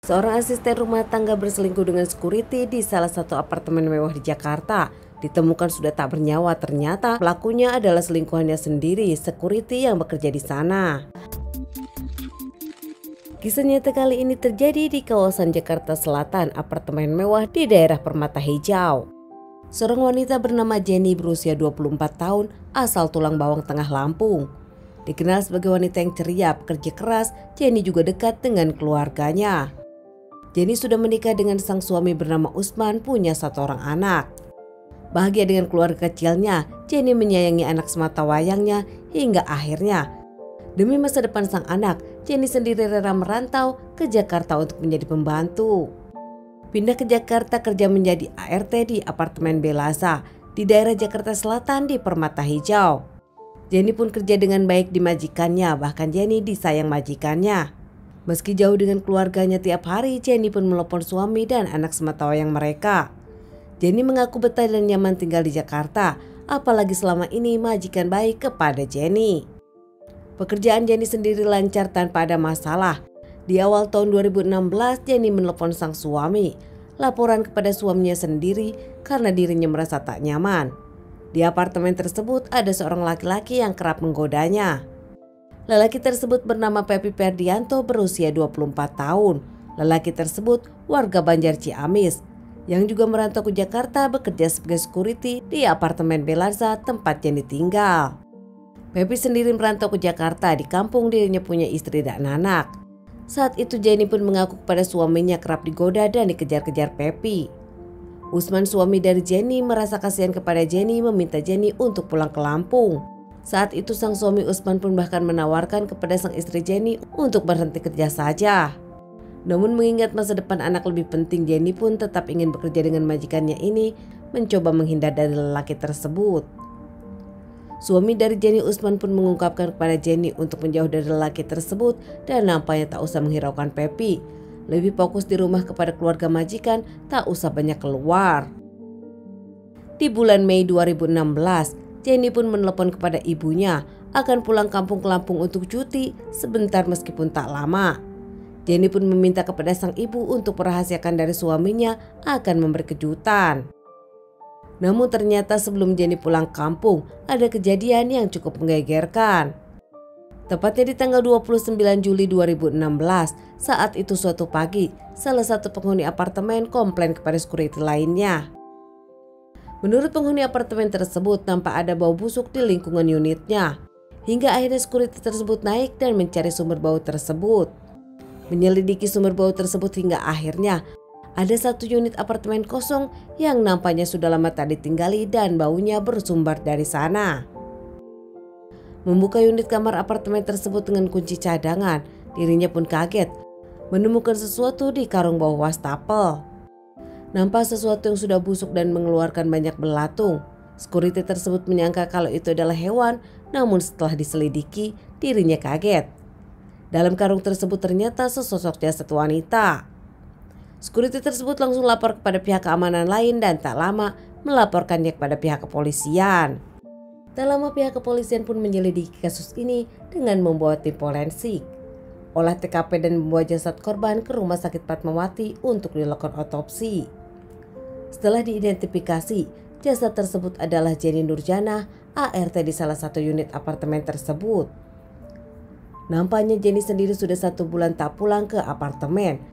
Seorang asisten rumah tangga berselingkuh dengan security di salah satu apartemen mewah di Jakarta. Ditemukan sudah tak bernyawa, ternyata pelakunya adalah selingkuhannya sendiri, security yang bekerja di sana. Kisah nyata kali ini terjadi di kawasan Jakarta Selatan, apartemen mewah di daerah Permata Hijau. Seorang wanita bernama Jenny berusia 24 tahun, asal Tulang Bawang Tengah, Lampung. Dikenal sebagai wanita yang ceria, pekerja keras, Jenny juga dekat dengan keluarganya. Jenny sudah menikah dengan sang suami bernama Usman, punya 1 orang anak. Bahagia dengan keluarga kecilnya, Jenny menyayangi anak semata wayangnya hingga akhirnya. Demi masa depan sang anak, Jenny sendiri rela merantau ke Jakarta untuk menjadi pembantu. Pindah ke Jakarta kerja menjadi ART di apartemen Belasa di daerah Jakarta Selatan di Permata Hijau. Jenny pun kerja dengan baik di majikannya, bahkan Jenny disayang majikannya. Meski jauh dengan keluarganya tiap hari, Jenny pun melepon suami dan anak sematawayang mereka. Jenny mengaku betah dan nyaman tinggal di Jakarta, apalagi selama ini majikan baik kepada Jenny. Pekerjaan Jenny sendiri lancar tanpa ada masalah. Di awal tahun 2016, Jenny menelepon sang suami, laporan kepada suaminya sendiri karena dirinya merasa tak nyaman. Di apartemen tersebut ada seorang laki-laki yang kerap menggodanya. Lelaki tersebut bernama Pepi Ferdianto berusia 24 tahun. Lelaki tersebut warga Banjar Ciamis yang juga merantau ke Jakarta bekerja sebagai security di apartemen Belasa tempat Jenny tinggal. Pepi sendiri merantau ke Jakarta, di kampung dirinya punya istri dan anak. Saat itu Jenny pun mengaku kepada suaminya kerap digoda dan dikejar-kejar Pepi. Usman, suami dari Jenny, merasa kasihan kepada Jenny, meminta Jenny untuk pulang ke Lampung. Saat itu sang suami Usman pun bahkan menawarkan kepada sang istri Jenny untuk berhenti kerja saja. Namun mengingat masa depan anak lebih penting, Jenny pun tetap ingin bekerja dengan majikannya ini, mencoba menghindar dari lelaki tersebut. Suami dari Jenny, Usman, pun mengungkapkan kepada Jenny untuk menjauh dari lelaki tersebut dan nampaknya tak usah menghiraukan Pepi. Lebih fokus di rumah kepada keluarga majikan, tak usah banyak keluar. Di bulan Mei 2016, Jenny pun menelepon kepada ibunya akan pulang kampung ke Lampung untuk cuti sebentar meskipun tak lama. Jenny pun meminta kepada sang ibu untuk merahasiakan dari suaminya akan memberi kejutan. Namun ternyata sebelum Jenny pulang kampung ada kejadian yang cukup menggegerkan. Tepatnya di tanggal 29 Juli 2016, saat itu suatu pagi salah satu penghuni apartemen komplain kepada security lainnya. Menurut penghuni apartemen tersebut, nampak ada bau busuk di lingkungan unitnya. Hingga akhirnya security tersebut naik dan mencari sumber bau tersebut. Menyelidiki sumber bau tersebut hingga akhirnya ada 1 unit apartemen kosong yang nampaknya sudah lama tak ditinggali dan baunya bersumber dari sana. Membuka unit kamar apartemen tersebut dengan kunci cadangan, dirinya pun kaget menemukan sesuatu di karung bawah wastafel. Nampak sesuatu yang sudah busuk dan mengeluarkan banyak belatung. Security tersebut menyangka kalau itu adalah hewan, namun setelah diselidiki, dirinya kaget. Dalam karung tersebut ternyata sesosok jasad wanita. Security tersebut langsung lapor kepada pihak keamanan lain dan tak lama melaporkannya kepada pihak kepolisian. Tak lama pihak kepolisian pun menyelidiki kasus ini dengan membawa tim forensik, olah TKP dan membawa jasad korban ke Rumah Sakit Fatmawati untuk dilakukan otopsi. Setelah diidentifikasi, jasad tersebut adalah Jenny Nurjana, ART di salah satu unit apartemen tersebut. Nampaknya Jenny sendiri sudah 1 bulan tak pulang ke apartemen.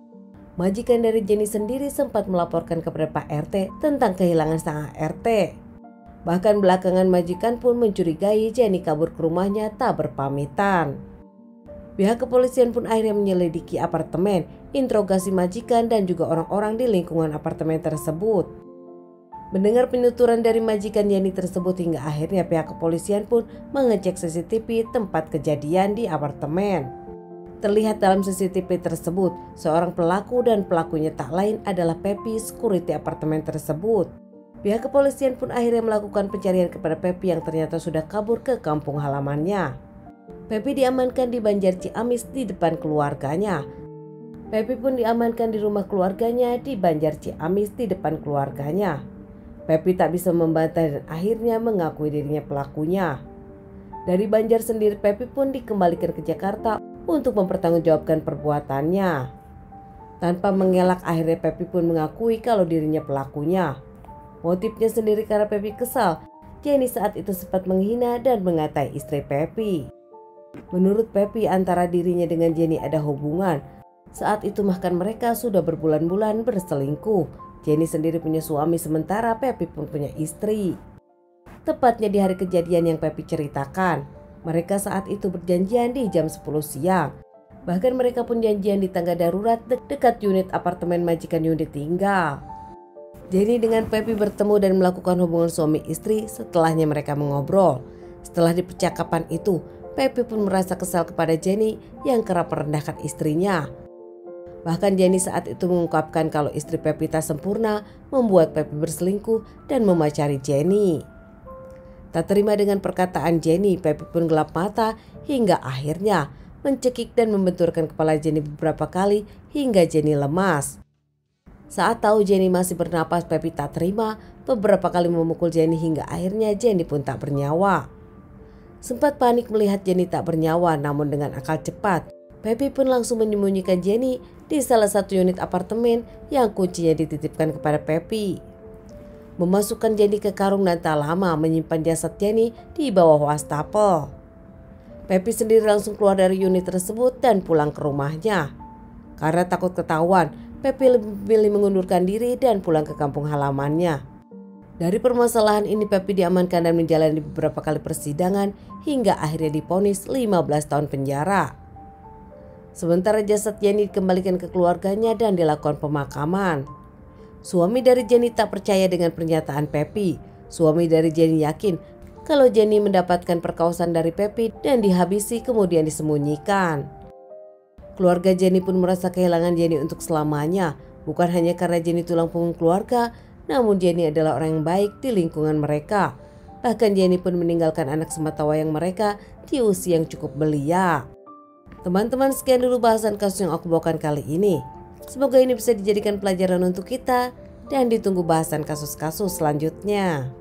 Majikan dari Jenny sendiri sempat melaporkan kepada Pak RT tentang kehilangan sang ART. Bahkan belakangan majikan pun mencurigai Jenny kabur ke rumahnya tak berpamitan. Pihak kepolisian pun akhirnya menyelidiki apartemen, interogasi majikan dan juga orang-orang di lingkungan apartemen tersebut. Mendengar penuturan dari majikan Jenny tersebut hingga akhirnya pihak kepolisian pun mengecek CCTV tempat kejadian di apartemen. Terlihat dalam CCTV tersebut, seorang pelaku dan pelakunya tak lain adalah Pepi, security apartemen tersebut. Pihak kepolisian pun akhirnya melakukan pencarian kepada Pepi yang ternyata sudah kabur ke kampung halamannya. Pepi diamankan di Banjar Ciamis di depan keluarganya. Pepi pun diamankan di rumah keluarganya di Banjar Ciamis di depan keluarganya. Pepi tak bisa membantah dan akhirnya mengakui dirinya pelakunya. Dari Banjar sendiri, Pepi pun dikembalikan ke Jakarta untuk mempertanggungjawabkan perbuatannya. Tanpa mengelak, akhirnya Pepi pun mengakui kalau dirinya pelakunya. Motifnya sendiri karena Pepi kesal. Jenny saat itu sempat menghina dan mengatai istri Pepi. Menurut Pepi, antara dirinya dengan Jenny ada hubungan. Saat itu bahkan mereka sudah berbulan-bulan berselingkuh. Jenny sendiri punya suami sementara Pepi pun punya istri. Tepatnya di hari kejadian yang Pepi ceritakan, mereka saat itu berjanjian di jam 10 siang. Bahkan mereka pun janjian di tangga darurat dekat unit apartemen majikan Yundi tinggal. Jenny dengan Pepi bertemu dan melakukan hubungan suami istri. Setelahnya mereka mengobrol. Setelah di percakapan itu, Pepi pun merasa kesal kepada Jenny yang kerap merendahkan istrinya. Bahkan Jenny saat itu mengungkapkan kalau istri Pepi tak sempurna, membuat Pepi berselingkuh dan memacari Jenny. Tak terima dengan perkataan Jenny, Pepi pun gelap mata hingga akhirnya mencekik dan membenturkan kepala Jenny beberapa kali hingga Jenny lemas. Saat tahu Jenny masih bernapas, Pepi tak terima, beberapa kali memukul Jenny hingga akhirnya Jenny pun tak bernyawa. Sempat panik melihat Jenny tak bernyawa, namun dengan akal cepat, Pepi pun langsung menyembunyikan Jenny di salah satu unit apartemen yang kuncinya dititipkan kepada Pepi. Memasukkan Jenny ke karung dan tak lama menyimpan jasad Jenny di bawah wastafel. Pepi sendiri langsung keluar dari unit tersebut dan pulang ke rumahnya. Karena takut ketahuan, Pepi lebih memilih mengundurkan diri dan pulang ke kampung halamannya. Dari permasalahan ini Pepi diamankan dan menjalani beberapa kali persidangan hingga akhirnya divonis 15 tahun penjara. Sementara jasad Jenny dikembalikan ke keluarganya dan dilakukan pemakaman. Suami dari Jenny tak percaya dengan pernyataan Pepi. Suami dari Jenny yakin kalau Jenny mendapatkan perkosaan dari Pepi dan dihabisi kemudian disembunyikan. Keluarga Jenny pun merasa kehilangan Jenny untuk selamanya. Bukan hanya karena Jenny tulang punggung keluarga, namun Jenny adalah orang yang baik di lingkungan mereka. Bahkan Jenny pun meninggalkan anak sematawayang mereka di usia yang cukup belia. Teman-teman, sekian dulu bahasan kasus yang aku bawakan kali ini. Semoga ini bisa dijadikan pelajaran untuk kita dan ditunggu bahasan kasus-kasus selanjutnya.